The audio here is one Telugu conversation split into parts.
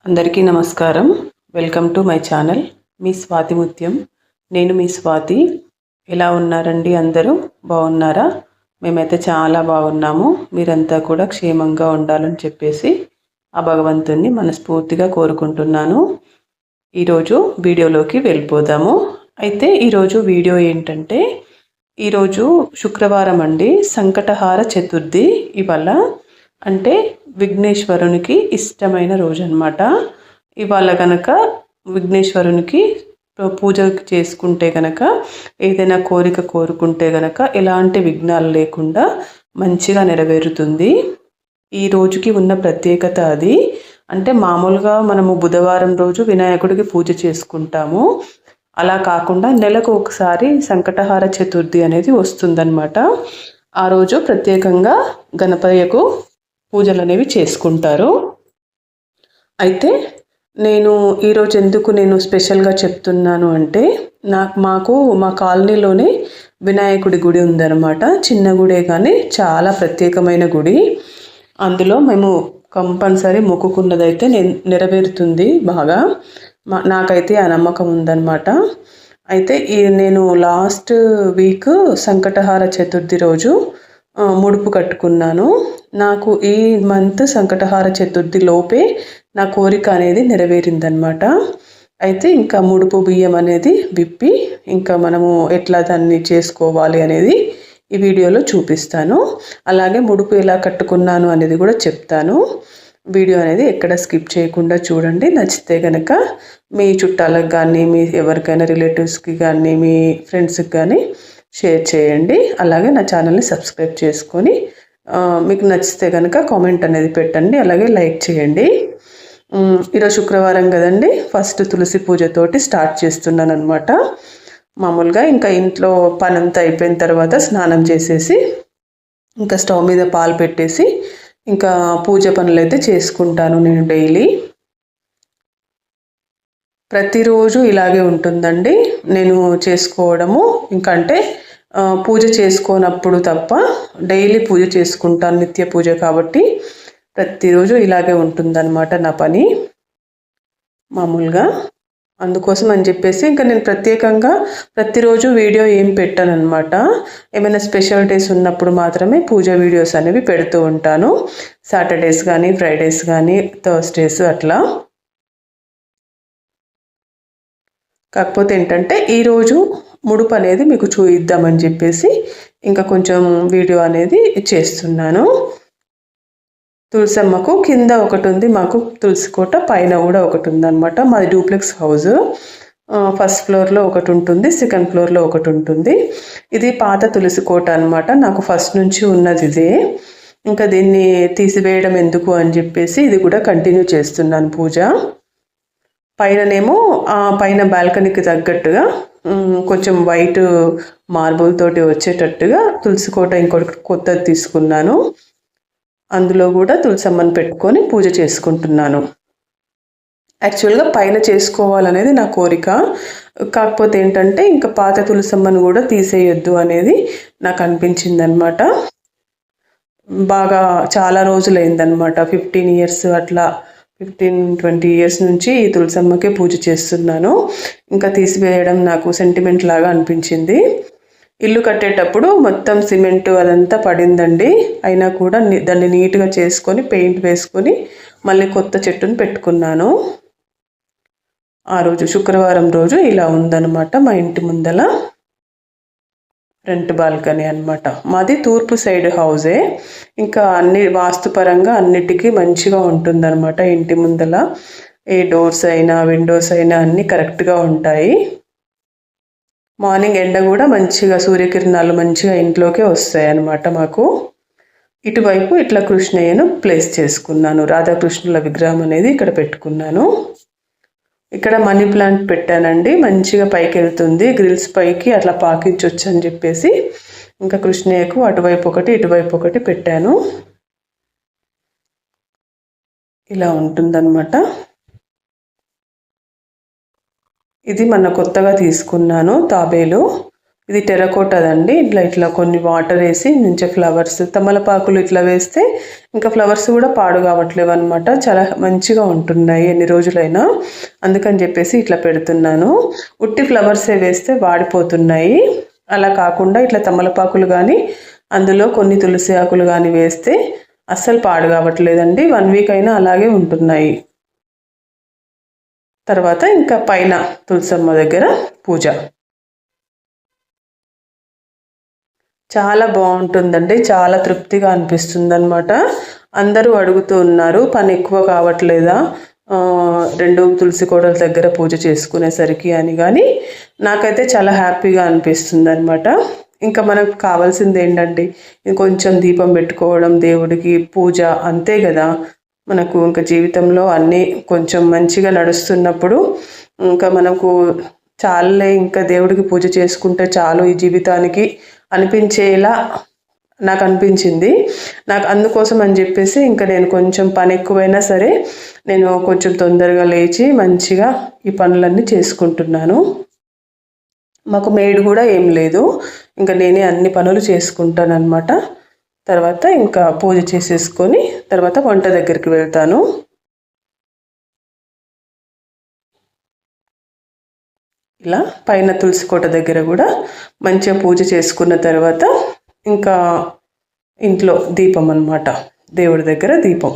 అందరికీ నమస్కారం. వెల్కమ్ టు మై ఛానల్ మీ స్వాతి ముత్యం. నేను మీ స్వాతి. ఎలా ఉన్నారండి? అందరూ బాగున్నారా? మేమైతే చాలా బాగున్నాము. మీరంతా కూడా క్షేమంగా ఉండాలని చెప్పేసి ఆ భగవంతుణ్ణి మనస్ఫూర్తిగా కోరుకుంటున్నాను. ఈరోజు వీడియోలోకి వెళ్ళిపోదాము. అయితే ఈరోజు వీడియో ఏంటంటే, ఈరోజు శుక్రవారం అండి, సంకటహార చతుర్థి ఇవాళ. అంటే విఘ్నేశ్వరునికి ఇష్టమైన రోజు అనమాట. ఇవాళ కనుక విఘ్నేశ్వరునికి పూజ చేసుకుంటే కనుక, ఏదైనా కోరిక కోరుకుంటే కనుక ఎలాంటి విఘ్నాలు లేకుండా మంచిగా నెరవేరుతుంది. ఈ రోజుకి ఉన్న ప్రత్యేకత అది. అంటే మామూలుగా మనము బుధవారం రోజు వినాయకుడికి పూజ చేసుకుంటాము. అలా కాకుండా నెలకు ఒకసారి సంకటహార చతుర్థి అనేది వస్తుందన్నమాట. ఆ రోజు ప్రత్యేకంగా గణపయ్యకు పూజలు అనేవి చేసుకుంటారు. అయితే నేను ఈరోజు ఎందుకు స్పెషల్గా చెప్తున్నాను అంటే, మాకు మా కాలనీలోనే వినాయకుడి గుడి ఉందన్నమాట. చిన్న గుడే కానీ చాలా ప్రత్యేకమైన గుడి. అందులో మేము కంపల్సరీ మొక్కుకున్నదైతే నెరవేరుతుంది బాగా. నాకైతే ఆ నమ్మకం ఉందన్నమాట. అయితే నేను లాస్ట్ వీక్ సంకటహార చతుర్థి రోజు ముడుపు కట్టుకున్నాను. నాకు ఈ మంత్ సంకటహార చతుర్థి లోపే నా కోరిక అనేది నెరవేరిందనమాట. అయితే ఇంకా ముడుపు బియ్యం అనేది విప్పి ఇంకా మనము ఎట్లా దాన్ని చేసుకోవాలి అనేది ఈ వీడియోలో చూపిస్తాను. అలాగే ముడుపు ఎలా కట్టుకున్నాను అనేది కూడా చెప్తాను. వీడియో అనేది ఎక్కడ స్కిప్ చేయకుండా చూడండి. నచ్చితే కనుక మీ చుట్టాలకు కానీ, మీ ఎవరికైనా రిలేటివ్స్కి కానీ, మీ ఫ్రెండ్స్కి కానీ షేర్ చేయండి. అలాగే నా ఛానల్ని సబ్స్క్రైబ్ చేసుకొని మీకు నచ్చితే కనుక కామెంట్ అనేది పెట్టండి. అలాగే లైక్ చేయండి. ఈరోజు శుక్రవారం కదండి, ఫస్ట్ తులసి పూజతోటి స్టార్ట్ చేస్తున్నాను అనమాట. మామూలుగా ఇంకా ఇంట్లో పనంతా అయిపోయిన తర్వాత స్నానం చేసేసి ఇంకా స్టవ్ మీద పాలు పెట్టేసి ఇంకా పూజ పనులు అయితే చేసుకుంటాను నేను డైలీ. ప్రతిరోజు ఇలాగే ఉంటుందండి నేను చేసుకోవడము. ఇంకా అంటే పూజ చేసుకోనప్పుడు తప్ప డైలీ పూజ చేసుకుంటాను, నిత్య పూజ కాబట్టి ప్రతిరోజు ఇలాగే ఉంటుందన్నమాట నా పని మామూలుగా. అందుకోసం అని చెప్పేసి ఇంకా నేను ప్రత్యేకంగా ప్రతిరోజు వీడియో ఏం పెట్టాను అనమాట. ఏమైనా స్పెషల్ డేస్ ఉన్నప్పుడు మాత్రమే పూజ వీడియోస్ అనేవి పెడుతూ ఉంటాను. సాటర్డేస్ కానీ, ఫ్రైడేస్ కానీ, థర్స్డేస్ అట్లా. కాకపోతే ఏంటంటే ఈరోజు ముడుపు అనేది మీకు చూయిద్దామని చెప్పేసి ఇంకా కొంచెం వీడియో అనేది చేస్తున్నాను. తులసమ్మకు కింద ఒకటి ఉంది, మాకు తులసి కోట పైన కూడా ఒకటి ఉందన్నమాట. మాది డూప్లెక్స్ హౌస్. ఫస్ట్ ఫ్లోర్లో ఒకటి ఉంటుంది, సెకండ్ ఫ్లోర్లో ఒకటి ఉంటుంది. ఇది పాత తులసి కోట అనమాట. నాకు ఫస్ట్ నుంచి ఉన్నది ఇదే. ఇంకా దీన్ని తీసివేయడం ఎందుకు అని చెప్పేసి ఇది కూడా కంటిన్యూ చేస్తున్నాను పూజ. పైననేమో పైన బాల్కనీకి తగ్గట్టుగా కొంచెం వైట్ మార్బుల్ తోటి వచ్చేటట్టుగా తులసి కోట ఇంకొకటి కొత్తది తీసుకున్నాను. అందులో కూడా తులసమ్మని పెట్టుకొని పూజ చేసుకుంటున్నాను. యాక్చువల్గా పైన చేసుకోవాలనేది నా కోరిక. కాకపోతే ఏంటంటే ఇంకా పాత తులసమ్మను కూడా తీసేయొద్దు అనేది నాకు అనిపించింది అనమాట. బాగా చాలా రోజులైందనమాట, 15 years అట్లా, 15-20 years నుంచి ఈ తులసమ్మకే పూజ చేస్తున్నాను. ఇంకా తీసివేయడం నాకు సెంటిమెంట్ లాగా అనిపించింది. ఇల్లు కట్టేటప్పుడు మొత్తం సిమెంట్ అదంతా పడిందండి. అయినా కూడా దాన్ని నీట్గా చేసుకొని పెయింట్ వేసుకొని మళ్ళీ కొత్త చెట్టును పెట్టుకున్నాను. ఆ రోజు శుక్రవారం రోజు ఇలా ఉందన్నమాట మా ఇంటి ముందల ఫ్రంట్ బాల్కనీ అనమాట. మాది తూర్పు సైడ్ హౌజే. ఇంకా అన్ని వాస్తుపరంగా అన్నిటికీ మంచిగా ఉంటుందన్నమాట. ఇంటి ముందల ఏ డోర్స్ అయినా విండోస్ అయినా అన్నీ కరెక్ట్గా ఉంటాయి. మార్నింగ్ ఎండ కూడా మంచిగా, సూర్యకిరణాలు మంచిగా ఇంట్లోకే వస్తాయి అన్నమాట మాకు. ఇటువైపు ఇట్లా కృష్ణయ్యను ప్లేస్ చేసుకున్నాను. రాధాకృష్ణుల విగ్రహం అనేది ఇక్కడ పెట్టుకున్నాను. ఇక్కడ మనీ ప్లాంట్ పెట్టానండి, మంచిగా పైకి వెళ్తుంది. గ్రిల్స్ పైకి అట్లా పాకించవచ్చు అని చెప్పేసి ఇంకా కృష్ణయ్యకు అటువైపు ఒకటి ఇటువైపు ఒకటి పెట్టాను. ఇలా ఉంటుందన్నమాట. ఇది కొత్తగా తీసుకున్నాను తాబేలు. ఇది టెర్రకోటాదండి. ఇట్లా కొన్ని వాటర్ వేసి నుంచి ఫ్లవర్స్, తమలపాకులు ఇట్లా వేస్తే ఇంకా ఫ్లవర్స్ కూడా పాడు కావట్లేవు అనమాట. చాలా మంచిగా ఉంటున్నాయి ఎన్ని రోజులైనా. అందుకని చెప్పేసి ఇట్లా పెడుతున్నాను. ఉట్టి ఫ్లవర్సే వేస్తే వాడిపోతున్నాయి. అలా కాకుండా ఇట్లా తమలపాకులు కానీ అందులో కొన్ని తులసి ఆకులు కానీ వేస్తే అస్సలు పాడు కావట్లేదండి. 1 వీక్ అయినా అలాగే ఉంటున్నాయి. తర్వాత ఇంకా పైన తులసమ్మ దగ్గర పూజ చాలా బాగుంటుందండి. చాలా తృప్తిగా అనిపిస్తుంది అనమాట. అందరూ అడుగుతూ ఉన్నారు, పని ఎక్కువ కావట్లేదా 2 తులసి కోటల దగ్గర పూజ చేసుకునేసరికి అని. కానీ నాకైతే చాలా హ్యాపీగా అనిపిస్తుంది అనమాట. ఇంకా మనకు కావాల్సింది ఏంటంటే ఇంకొంచెం దీపం పెట్టుకోవడం, దేవుడికి పూజ, అంతే కదా. మనకు ఇంకా జీవితంలో అన్నీ కొంచెం మంచిగా నడుస్తున్నప్పుడు ఇంకా మనకు చాలే, ఇంకా దేవుడికి పూజ చేసుకుంటే చాలు ఈ జీవితానికి అనిపించేలా నాకు అనిపించింది. నాకు అందుకోసం అని చెప్పేసి ఇంకా నేను కొంచెం పని ఎక్కువైనా సరే నేను కొంచెం తొందరగా లేచి మంచిగా ఈ పనులన్నీ చేసుకుంటున్నాను. మాకు మేడ్ కూడా ఏం లేదు, ఇంకా నేనే అన్ని పనులు చేసుకుంటాను అనమాట. తర్వాత ఇంకా పూజ చేసేసుకొని తర్వాత వంట దగ్గరికి వెళ్తాను. ఇలా పైన తులసి కోట దగ్గర కూడా మంచిగా పూజ చేసుకున్న తర్వాత ఇంకా ఇంట్లో దీపం అన్నమాట. దేవుడి దగ్గర దీపం,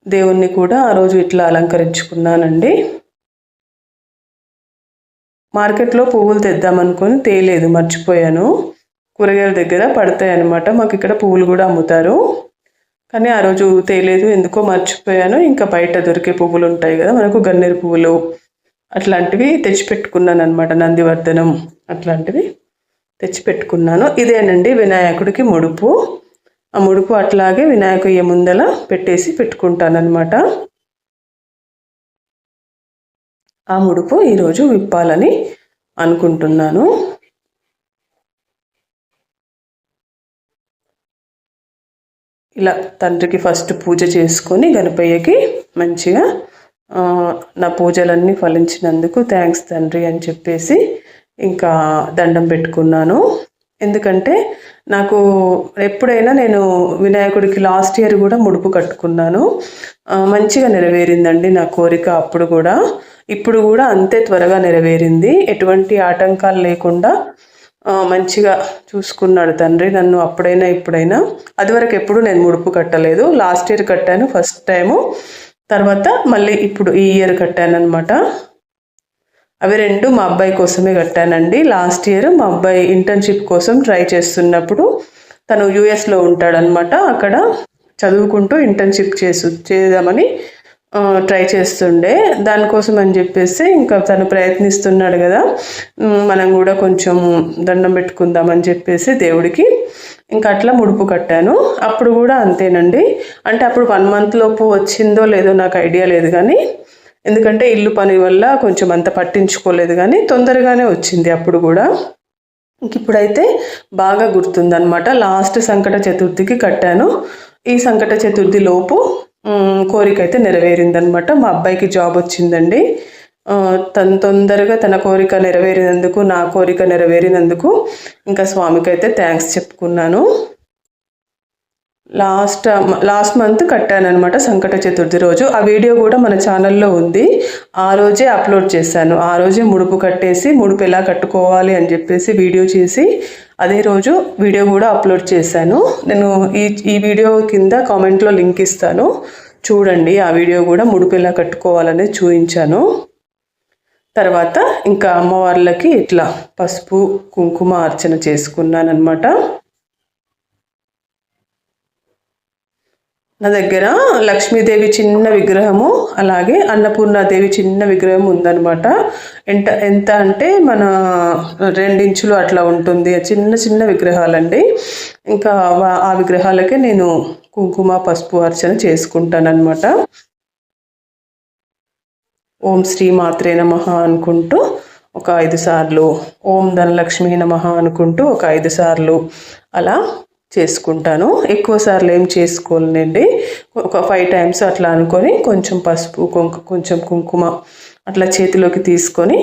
దేవుణ్ణి కూడా ఆ రోజు ఇట్లా అలంకరించుకున్నానండి. మార్కెట్లో పువ్వులు తెద్దామనుకొని తేలేదు, మర్చిపోయాను. కూరగాయల దగ్గర పడతాయి అన్నమాట, మాకు ఇక్కడ పువ్వులు కూడా అమ్ముతారు. కానీ ఆ రోజు తేలేదు, ఎందుకో మర్చిపోయాను. ఇంకా బయట దొరికే పువ్వులు ఉంటాయి కదా మనకు, గన్నేరు పువ్వులు అట్లాంటివి తెచ్చిపెట్టుకున్నాను అనమాట. నందివర్ధనం అట్లాంటివి తెచ్చిపెట్టుకున్నాను. ఇదేనండి వినాయకుడికి ముడుపు. ఆ ముడుపు అట్లాగే వినాయకుయ్య ముందల పెట్టేసి పెట్టుకుంటానన్నమాట. ఆ ముడుపు ఈరోజు విప్పాలని అనుకుంటున్నాను. ఇలా తండ్రికి ఫస్ట్ పూజ చేసుకొని గణపయ్యకి మంచిగా నా పూజలన్నీ ఫలించినందుకు థ్యాంక్స్ తండ్రి అని చెప్పేసి ఇంకా దండం పెట్టుకున్నాను. ఎందుకంటే నాకు ఎప్పుడైనా నేను వినాయకుడికి లాస్ట్ ఇయర్ కూడా ముడుపు కట్టుకున్నాను, మంచిగా నెరవేరిందండి నా కోరిక. అప్పుడు కూడా ఇప్పుడు కూడా అంతే త్వరగా నెరవేరింది. ఎటువంటి ఆటంకాలు లేకుండా మంచిగా చూసుకున్నాడు తండ్రి నన్ను, అప్పుడైనా ఇప్పుడైనా. అదివరకు ఎప్పుడు నేను ముడుపు కట్టలేదు. లాస్ట్ ఇయర్ కట్టాను ఫస్ట్ టైము, తర్వాత మళ్ళీ ఇప్పుడు ఈ ఇయర్ కట్టాను అనమాట. అవి 2 మా అబ్బాయి కోసమే కట్టానండి. లాస్ట్ ఇయర్ మా అబ్బాయి ఇంటర్న్షిప్ కోసం ట్రై చేస్తున్నప్పుడు, తను యూఎస్లో ఉంటాడనమాట, అక్కడ చదువుకుంటూ ఇంటర్న్షిప్ చేద్దామని ట్రై చేస్తుండే. దానికోసం అని చెప్పేసి ఇంకా తను ప్రయత్నిస్తున్నాడు కదా, మనం కూడా కొంచెం దండం పెట్టుకుందామని చెప్పేసి దేవుడికి ఇంకా అట్లా ముడుపు కట్టాను. అప్పుడు కూడా అంతేనండి, అంటే అప్పుడు 1 మంత్ లోపు వచ్చిందో లేదో నాకు ఐడియా లేదు, కానీ ఎందుకంటే ఇల్లు పని వల్ల కొంచెం అంత పట్టించుకోలేదు, కానీ తొందరగానే వచ్చింది అప్పుడు కూడా. ఇంక ఇప్పుడైతే బాగా గుర్తుందనమాట. లాస్ట్ సంకట చతుర్థికి కట్టాను. ఈ సంకట చతుర్థి లోపు కోరిక అయితే నెరవేరిందనమాట. మా అబ్బాయికి జాబ్ వచ్చిందండి. తను తొందరగా తన కోరిక నెరవేరినందుకు, నా కోరిక నెరవేరినందుకు ఇంకా స్వామికి అయితే థ్యాంక్స్ చెప్పుకున్నాను. లాస్ట్ మంత్ కట్టానమాట సంకట చతుర్థి రోజు. ఆ వీడియో కూడా మన ఛానల్లో ఉంది. ఆ రోజే అప్లోడ్ చేశాను. ఆ రోజే ముడుపు కట్టేసి ముడుపు ఎలా కట్టుకోవాలి అని చెప్పేసి వీడియో చేసి అదే రోజు వీడియో కూడా అప్లోడ్ చేశాను. నేను ఈ వీడియో కింద కామెంట్లో లింక్ ఇస్తాను, చూడండి. ఆ వీడియో కూడా ముడుపు ఎలా కట్టుకోవాలనేది చూపించాను. తర్వాత ఇంకా అమ్మవార్లకి ఇట్లా పసుపు కుంకుమ అర్చన చేసుకున్నాను అనమాట. నా దగ్గర లక్ష్మీదేవి చిన్న విగ్రహము, అలాగే అన్నపూర్ణాదేవి చిన్న విగ్రహం ఉందన్నమాట. ఎంత అంటే మన 2 ఇంచులు అట్లా ఉంటుంది. చిన్న చిన్న విగ్రహాలండి. ఇంకా ఆ విగ్రహాలకే నేను కుంకుమ పసుపు అర్చన చేసుకుంటానన్నమాట. ఓం శ్రీ మాత్రే నమః అనుకుంటూ ఒక 5 సార్లు, ఓం ధనలక్ష్మీ నమః అనుకుంటూ ఒక 5 సార్లు అలా చేసుకుంటాను. ఎక్కువ సార్లు ఏం చేసుకోలేనండి, ఒక 5 టైమ్స్ అట్లా అనుకొని కొంచెం పసుపు కొంచెం కుంకుమ అట్లా చేతిలోకి తీసుకొని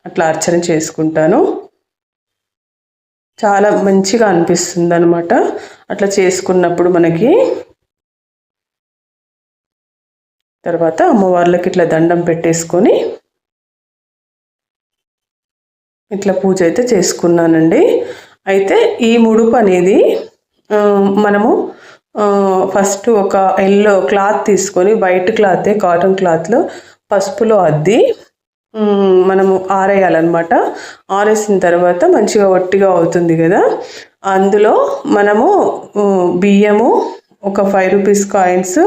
అట్లా అర్చన చేసుకుంటాను. చాలా మంచిగా అనిపిస్తుంది అనమాట అట్లా చేసుకున్నప్పుడు మనకి. తర్వాత అమ్మవార్లకి ఇట్లా దండం పెట్టేసుకొని ఇట్లా పూజ అయితే చేసుకున్నానండి. అయితే ఈ ముడుపు అనేది మనము ఫస్ట్ ఒక ఎల్లో క్లాత్ తీసుకొని, వైట్ క్లాతే, కాటన్ క్లాత్లో పసుపులో అద్ది మనము ఆరేయాలన్నమాట. ఆరేసిన తర్వాత మంచిగా ఒట్టిగా అవుతుంది కదా, అందులో మనము బియ్యము ఒక 5 rupees coins,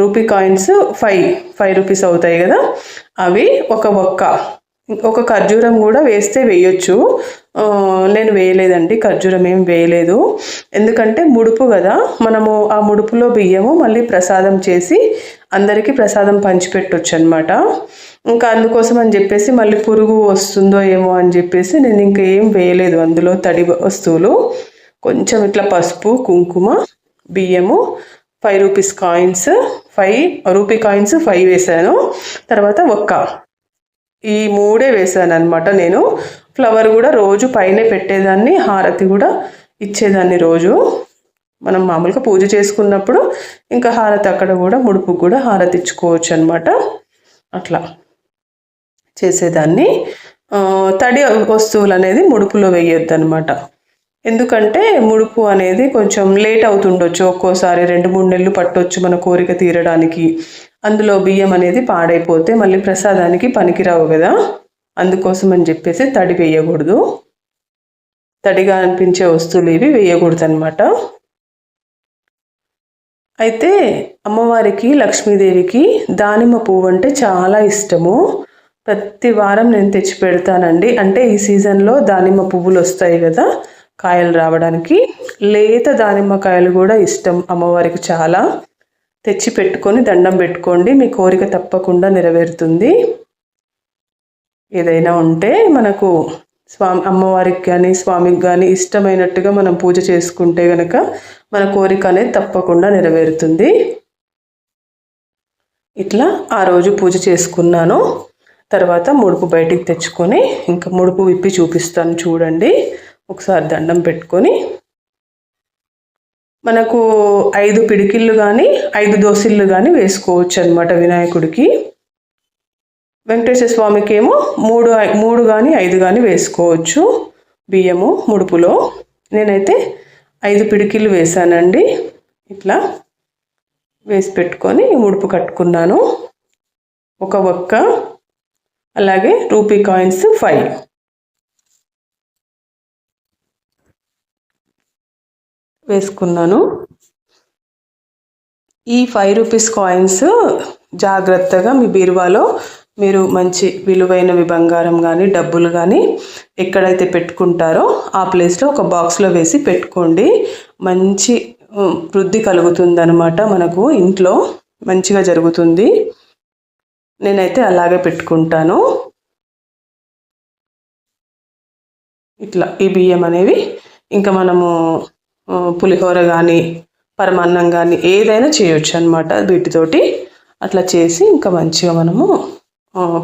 rupee coins 5 rupees అవుతాయి కదా, అవి ఒక ఖర్జూరం కూడా వేస్తే వేయొచ్చు. నేను వేయలేదండి, ఖర్జూరం ఏం వేయలేదు. ఎందుకంటే ముడుపు కదా, మనము ఆ ముడుపులో బియ్యము మళ్ళీ ప్రసాదం చేసి అందరికీ ప్రసాదం పంచిపెట్టొచ్చు అనమాట. ఇంకా అందుకోసం అని చెప్పేసి మళ్ళీ పురుగు వస్తుందో ఏమో అని చెప్పేసి నేను ఇంకా ఏం వేయలేదు అందులో తడి వస్తువులు. కొంచెం ఇట్లా పసుపు, కుంకుమ, బియ్యము, 5 రూపీస్ కాయిన్స్, 5 రూపీ కాయిన్స్ 5 వేసాను. తర్వాత ఈ 3 వేసాను అనమాట. నేను ఫ్లవర్ కూడా రోజు పైన పెట్టేదాన్ని, హారతి కూడా ఇచ్చేదాన్ని రోజు. మనం మామూలుగా పూజ చేసుకున్నప్పుడు ఇంకా హారతి అక్కడ కూడా ముడుపుకు కూడా హారతి ఇచ్చుకోవచ్చు అనమాట. అట్లా చేసేదాన్ని. తడి వస్తువులు అనేది ముడుపులో వేయొద్దు అనమాట. ఎందుకంటే ముడుపు అనేది కొంచెం లేట్ అవుతుండొచ్చు, ఒక్కోసారి 2-3 నెలలు పట్టొచ్చు మన కోరిక తీరడానికి. అందులో బియ్యం అనేది పాడైపోతే మళ్ళీ ప్రసాదానికి పనికిరావు కదా, అందుకోసం అని చెప్పేసి తడి వేయకూడదు. తడిగా అనిపించే వస్తువులు ఇవి వేయకూడదు అనమాట. అయితే అమ్మవారికి, లక్ష్మీదేవికి దానిమ్మ పువ్వు అంటే చాలా ఇష్టము. ప్రతి వారం నేను తెచ్చి పెడతానండి. అంటే ఈ సీజన్లో దానిమ్మ పువ్వులు వస్తాయి కదా, కాయలు రావడానికి. లేత దానిమ్మకాయలు కూడా ఇష్టం అమ్మవారికి చాలా. తెచ్చి పెట్టుకొని దండం పెట్టుకోండి, మీ కోరిక తప్పకుండా నెరవేరుతుంది. ఏదైనా ఉంటే మనకు అమ్మవారికి కానీ స్వామికి కానీ ఇష్టమైనట్టుగా మనం పూజ చేసుకుంటే కనుక మన కోరిక అనేది తప్పకుండా నెరవేరుతుంది. ఇట్లా ఆ రోజు పూజ చేసుకున్నాను. తర్వాత ముడుపు బయటికి తెచ్చుకొని ఇంకా ముడుపు విప్పి చూపిస్తాను చూడండి. ఒకసారి దండం పెట్టుకొని మనకు 5 పిడికిళ్ళు కానీ 5 దోసిళ్ళు కానీ వేసుకోవచ్చు అనమాట వినాయకుడికి. వెంకటేశ్వర స్వామికి ఏమో 3 కానీ 5 కానీ వేసుకోవచ్చు బియ్యము ముడుపులో. నేనైతే 5 పిడికిళ్ళు వేసానండి. ఇట్లా వేసి పెట్టుకొని ముడుపు కట్టుకున్నాను. ఒక అలాగే రూపీ కాయిన్స్ 5 వేసుకున్నాను. ఈ 5 రూపీస్ కాయిన్స్ జాగ్రత్తగా మీ బీరువాలో మీరు మంచి విలువైనవి బంగారం కానీ డబ్బులు కానీ ఎక్కడైతే పెట్టుకుంటారో ఆ ప్లేస్లో ఒక బాక్స్లో వేసి పెట్టుకోండి. మంచి వృద్ధి కలుగుతుందన్నమాట, మనకు ఇంట్లో మంచిగా జరుగుతుంది. నేనైతే అలాగే పెట్టుకుంటాను. ఇట్లా ఈ బియ్యం అనేవి ఇంకా మనము పులిహోర కానీ పరమాన్నం కానీ ఏదైనా చేయొచ్చు అనమాట వీటితోటి. అట్లా చేసి ఇంకా మంచిగా మనము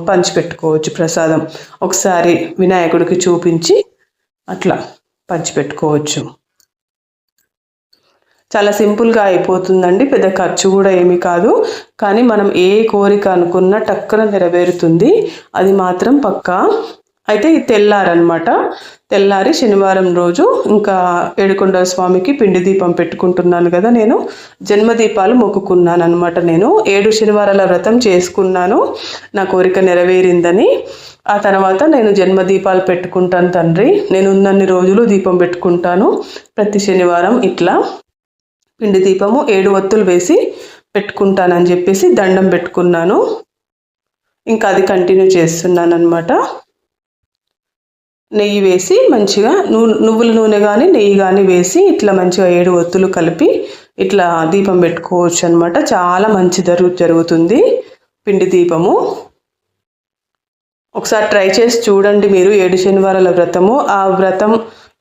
పంచిపెట్టుకోవచ్చు ప్రసాదం. ఒకసారి వినాయకుడికి చూపించి అట్లా పంచిపెట్టుకోవచ్చు. చాలా సింపుల్గా అయిపోతుందండి, పెద్ద ఖర్చు కూడా ఏమీ కాదు. కానీ మనం ఏ కోరిక అనుకున్నా టక్కున నెరవేరుతుంది, అది మాత్రం పక్కా. అయితే ఇది తెల్లారనమాట. తెల్లారి శనివారం రోజు ఇంకా ఏడుకొండల స్వామికి పిండి దీపం పెట్టుకుంటున్నాను కదా, నేను జన్మదీపాలు మొక్కుకున్నాను అనమాట. నేను 7 శనివారాల వ్రతం చేసుకున్నాను, నా కోరిక నెరవేరిందని. ఆ తర్వాత నేను జన్మదీపాలు పెట్టుకుంటాను తండ్రి, నేను ఉన్నన్ని రోజులు దీపం పెట్టుకుంటాను ప్రతి శనివారం. ఇట్లా పిండి దీపము 7 ఒత్తులు వేసి పెట్టుకుంటానని చెప్పేసి దండం పెట్టుకున్నాను. ఇంకా అది కంటిన్యూ చేస్తున్నాను అనమాట. నెయ్యి వేసి మంచిగా నువ్వుల నూనె కానీ నెయ్యి కానీ వేసి ఇట్లా మంచిగా 7 ఒత్తులు కలిపి ఇట్లా దీపం పెట్టుకోవచ్చు అనమాట. చాలా మంచి జరుగుతుంది పిండి దీపము. ఒకసారి ట్రై చేసి చూడండి మీరు 7 శనివారాల వ్రతము. ఆ వ్రతం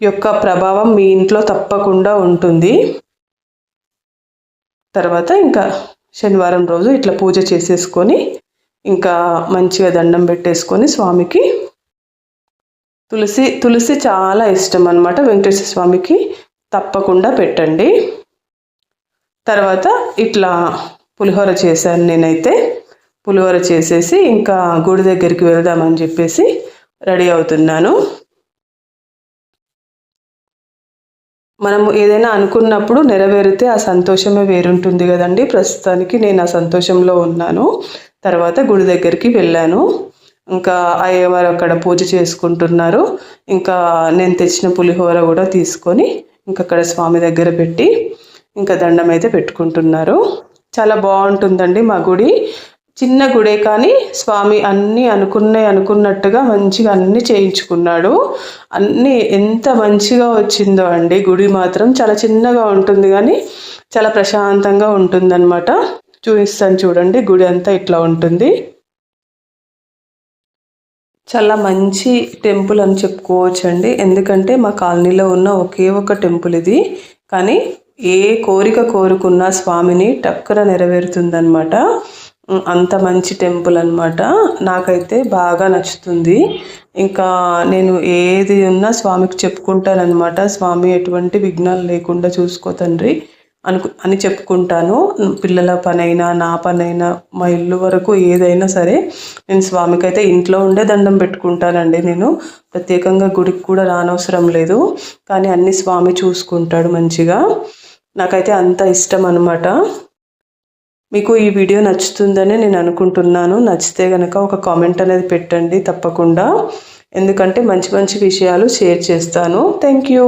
యొక్క ప్రభావం మీ ఇంట్లో తప్పకుండా ఉంటుంది. తర్వాత ఇంకా శనివారం రోజు ఇట్లా పూజ చేసేసుకొని ఇంకా మంచిగా దండం పెట్టేసుకొని స్వామికి తులసి చాలా ఇష్టం అన్నమాట వెంకటేశ్వర స్వామికి. తప్పకుండా పెట్టండి. తర్వాత ఇట్లా పులిహోర చేశాను నేనైతే. పులిహోర చేసేసి ఇంకా గుడి దగ్గరికి వెళ్దామని చెప్పేసి రెడీ అవుతున్నాను. మనము ఏదైనా అనుకున్నప్పుడు నెరవేరితే ఆ సంతోషమే వేరుంటుంది కదండి. ప్రస్తుతానికి నేను ఆ సంతోషంలో ఉన్నాను. తర్వాత గుడి దగ్గరికి వెళ్ళాను. ఇంకా అయ్యవారు అక్కడ పూజ చేసుకుంటున్నారు. ఇంకా నేను తెచ్చిన పులిహోర కూడా తీసుకొని ఇంకా అక్కడ స్వామి దగ్గర పెట్టి ఇంకా దండం అయితే పెట్టుకుంటున్నారు. చాలా బాగుంటుందండి మా గుడి. చిన్న గుడే కానీ స్వామి అన్నీ అనుకున్నట్టుగా మంచిగా అన్నీ చేయించుకున్నాడు. అన్నీ ఎంత మంచిగా వచ్చిందో అండి. గుడి మాత్రం చాలా చిన్నగా ఉంటుంది కానీ చాలా ప్రశాంతంగా ఉంటుందన్నమాట. చూపిస్తాను చూడండి. గుడి అంతా ఇట్లా ఉంటుంది. చాలా మంచి టెంపుల్ అని చెప్పుకోవచ్చండి. ఎందుకంటే మా కాలనీలో ఉన్న ఒకే ఒక టెంపుల్ ఇది. కానీ ఏ కోరిక కోరుకున్నా స్వామిని టక్కున నెరవేరుతుందన్నమాట. అంత మంచి టెంపుల్ అన్నమాట. నాకైతే బాగా నచ్చుతుంది. ఇంకా నేను ఏది ఉన్నా స్వామికి చెప్పుకుంటానన్నమాట. స్వామి ఎటువంటి విఘ్నాలు లేకుండా చూసుకో తండ్రి అని చెప్పుకుంటాను. పిల్లల పనైనా నా పనైనా మా ఇల్లు వరకు ఏదైనా సరే నేను స్వామికి అయితే ఇంట్లో ఉండే దండం పెట్టుకుంటానండి. నేను ప్రత్యేకంగా గుడికి కూడా రానవసరం లేదు. కానీ అన్ని స్వామి చూసుకుంటాడు మంచిగా. నాకైతే అంత ఇష్టం అన్నమాట. మీకు ఈ వీడియో నచ్చుతుందని నేను అనుకుంటున్నాను. నచ్చితే కనుక ఒక కామెంట్ అనేది పెట్టండి తప్పకుండా. ఎందుకంటే మంచి మంచి విషయాలు షేర్ చేస్తాను. Thank you.